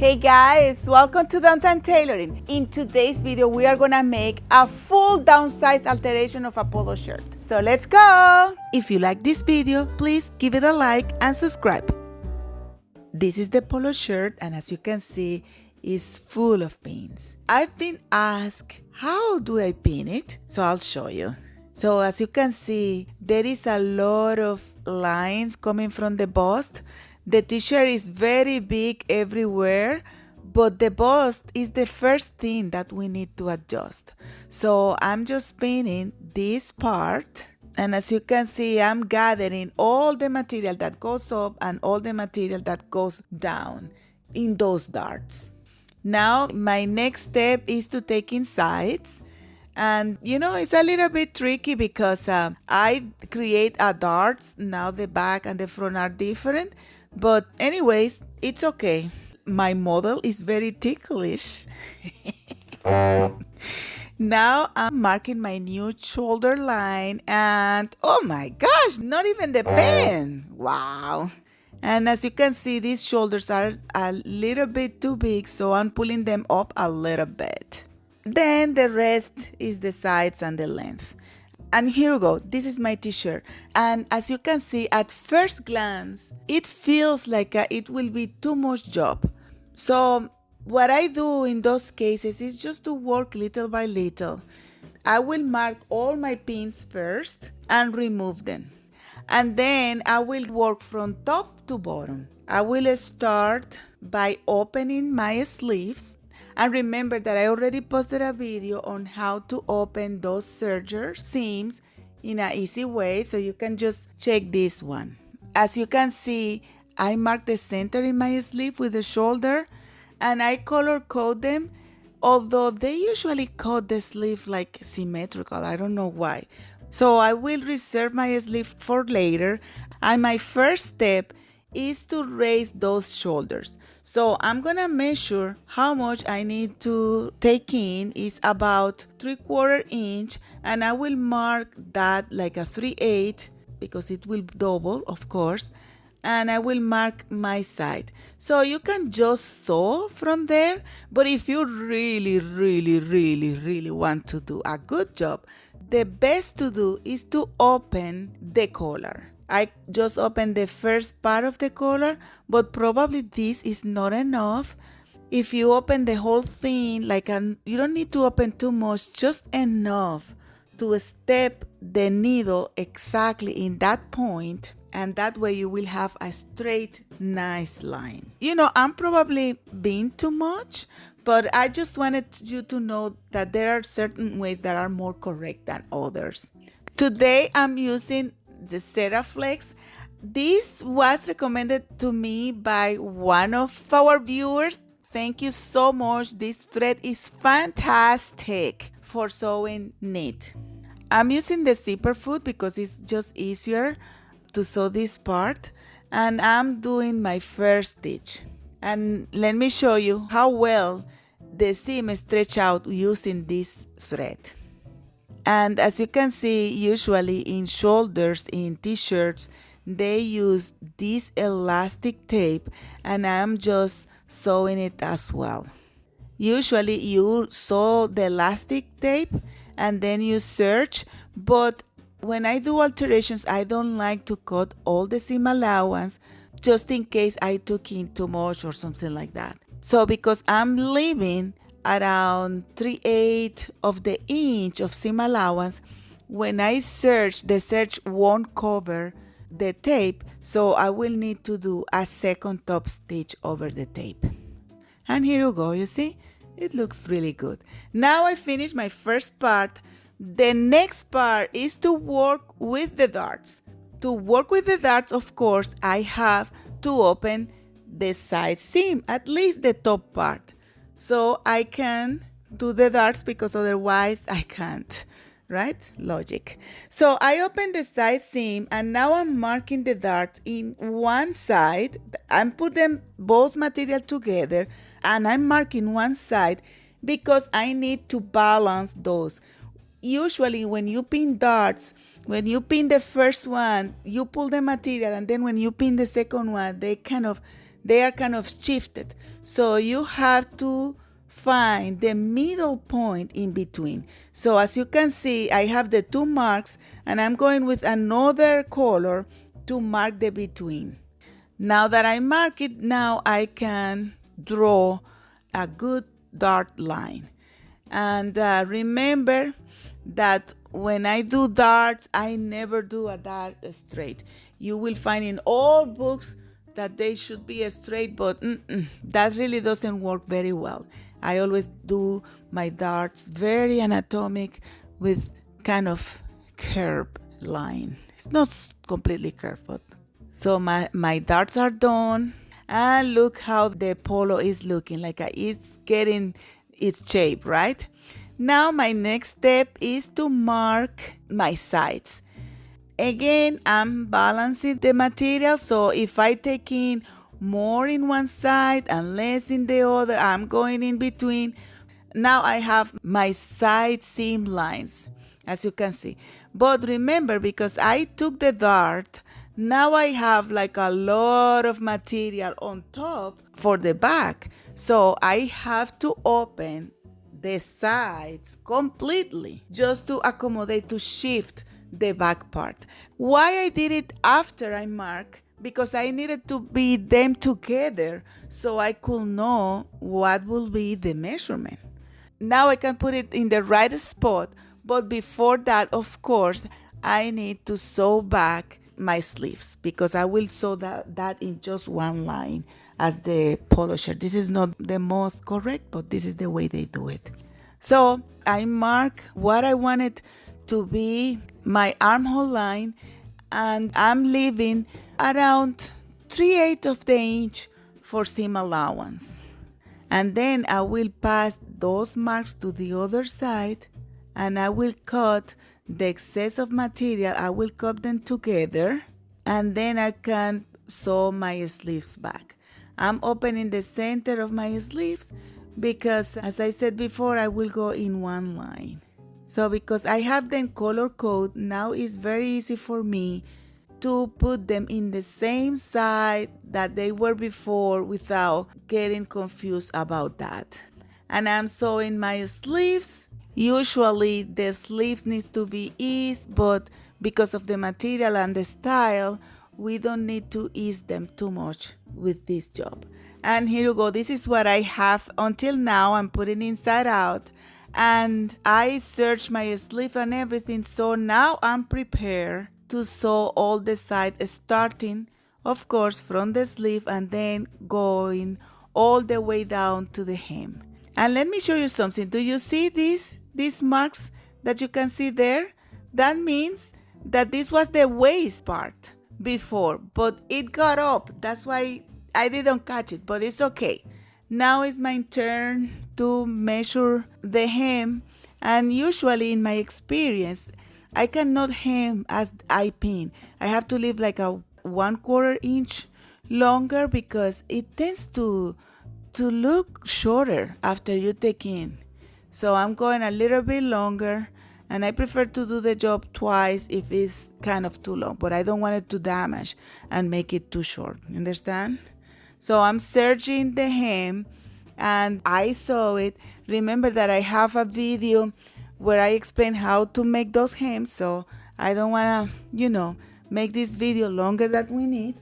Hey guys, welcome to Downtown Tailoring. In today's video, we are gonna make a full downsized alteration of a polo shirt. So let's go! If you like this video, please give it a like and subscribe. This is the polo shirt, and as you can see, it's full of pins. I've been asked, how do I pin it? So I'll show you. So as you can see, there is a lot of lines coming from the bust. The t-shirt is very big everywhere, but the bust is the first thing that we need to adjust. So I'm just pinning this part, and as you can see, I'm gathering all the material that goes up and all the material that goes down in those darts. Now my next step is to take in sides. And it's a little bit tricky because I create a darts. Now the back and the front are different. But anyways, it's okay. My model is very ticklish. Now I'm marking my new shoulder line, and oh my gosh, not even the pen. Wow. And as you can see, these shoulders are a little bit too big, so I'm pulling them up a little bit. Then the rest is the sides and the length. And here we go. This is my t-shirt. And as you can see, at first glance, it feels like it will be too much job. So what I do in those cases is just to work little by little. I will mark all my pins first and remove them. And then I will work from top to bottom. I will start by opening my sleeves. And remember that I already posted a video on how to open those serger seams in an easy way, so you can just check this one. As you can see, I mark the center in my sleeve with the shoulder, and I color code them, although they usually code the sleeve like symmetrical. I don't know why. So I will reserve my sleeve for later, and my first step is to raise those shoulders. So I'm gonna measure how much I need to take in. Is about 3/4 inch, and I will mark that like a 3/8 because it will double, of course, and I will mark my side. So you can just sew from there, but if you really want to do a good job, the best to do is to open the collar. I just opened the first part of the collar, but probably this is not enough. If you open the whole thing, you don't need to open too much, just enough to step the needle exactly in that point, and that way you will have a straight, nice line. I'm probably being too much, but I just wanted you to know that there are certain ways that are more correct than others. Today I'm using the Ceraflex. This was recommended to me by one of our viewers. Thank you so much. This thread is fantastic for sewing knit. I'm using the zipper foot because it's just easier to sew this part, and I'm doing my first stitch. And let me show you how well the seam stretch out using this thread. And as you can see, usually in shoulders, in t-shirts, they use this elastic tape, and I'm just sewing it as well. Usually you sew the elastic tape and then you serge, but when I do alterations, I don't like to cut all the seam allowance just in case I took in too much or something like that. So because I'm leaving around 3/8 of the inch of seam allowance, when I serge, the serge won't cover the tape, so I will need to do a second top stitch over the tape. And here you go, you see, it looks really good. Now I finished my first part. The next part is to work with the darts. To work with the darts, of course, I have to open the side seam, at least the top part, so I can do the darts, because otherwise I can't, right? Logic. So I open the side seam, and now I'm marking the darts in one side. I'm put them both material together, and I'm marking one side because I need to balance those. Usually when you pin darts, when you pin the first one, you pull the material, and then when you pin the second one, they kind of they are kind of shifted. So you have to find the middle point in between. So as you can see, I have the 2 marks, and I'm going with another color to mark the between. Now that I mark it, now I can draw a good dart line. And remember that when I do darts, I never do a dart straight. You will find in all books that they should be straight, but that really doesn't work very well. I always do my darts very anatomic with kind of curved line. It's not completely curved, but so my darts are done, and look how the polo is looking, like it's getting its shape, right? Now my next step is to mark my sides. Again, I'm balancing the material, so if I take in more in one side and less in the other, I'm going in between. Now I have my side seam lines, as you can see. But remember, because I took the dart, now I have like a lot of material on top for the back. So I have to open the sides completely just to accommodate, to shift the back part. Why I did it after I mark? Because I needed to be them together so I could know what will be the measurement. Now I can put it in the right spot, but before that, of course, I need to sew back my sleeves, because I will sew that in just one line as the polo shirt. This is not the most correct, but this is the way they do it. So I mark what I wanted to be my armhole line, and I'm leaving around 3/8 of the inch for seam allowance. And then I will pass those marks to the other side, and I will cut the excess of material. I will cut them together, and then I can sew my sleeves back. I'm opening the center of my sleeves because, as I said before, I will go in one line. So because I have them color code, now it's very easy for me to put them in the same side that they were before without getting confused about that. And I'm sewing my sleeves. Usually the sleeves needs to be eased, but because of the material and the style, we don't need to ease them too much with this job. And here you go. This is what I have until now. I'm putting inside out, and I searched my sleeve and everything. So now I'm prepared to sew all the sides, starting, of course, from the sleeve and then going all the way down to the hem. And let me show you something. Do you see these marks that you can see there? That means that this was the waist part before, but it got up. That's why I didn't catch it, but it's okay. Now it's my turn to measure the hem, and usually in my experience, I cannot hem as I pin. I have to leave like a 1/4 inch longer because it tends to look shorter after you take in. So I'm going a little bit longer, and I prefer to do the job twice if it's kind of too long, but I don't want it to damage and make it too short. You understand? So I'm serging the hem, and I sew it. Remember that I have a video where I explain how to make those hems, so I don't want to, make this video longer than we need.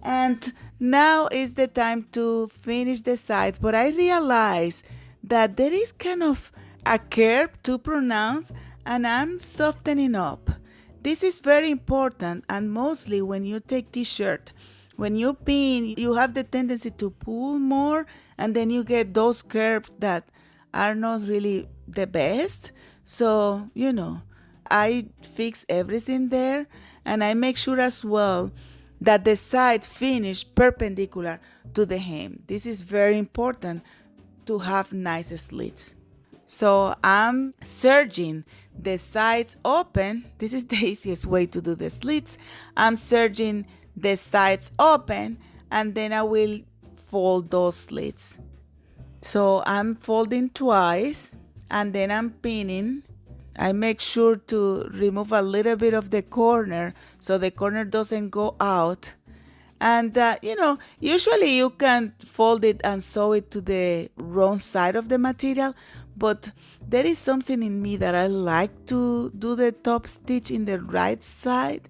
And now is the time to finish the sides, but I realize that there is kind of a curve to pronounce, and I'm softening up. This is very important, and mostly when you take t-shirt. When you pin, you have the tendency to pull more, and then you get those curves that are not really the best. So, I fix everything there, and I make sure as well that the sides finish perpendicular to the hem. This is very important to have nice slits. So I'm serging the sides open. This is the easiest way to do the slits. I'm serging the sides open, and then I will fold those slits. So I'm folding twice, and then I'm pinning. I make sure to remove a little bit of the corner so the corner doesn't go out. And usually you can fold it and sew it to the wrong side of the material, but there is something in me that I like to do the top stitch in the right side.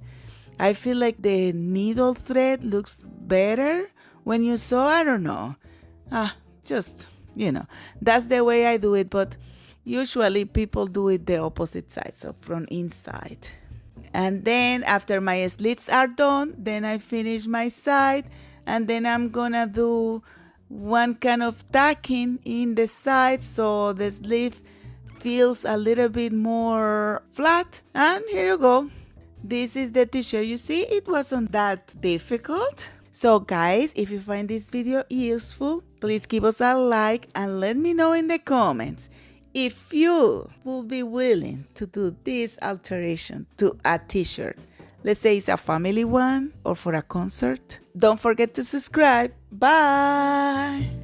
I feel like the needle thread looks better when you sew. I don't know. Just, that's the way I do it, but usually people do it the opposite side, so from inside. And then after my slits are done, then I finish my side, and then I'm gonna do one kind of tacking in the side so the sleeve feels a little bit more flat. And here you go. This is the t-shirt. You see, it wasn't that difficult. So guys, if you find this video useful, please give us a like and let me know in the comments if you will be willing to do this alteration to a t-shirt. Let's say it's a family one or for a concert. Don't forget to subscribe. Bye!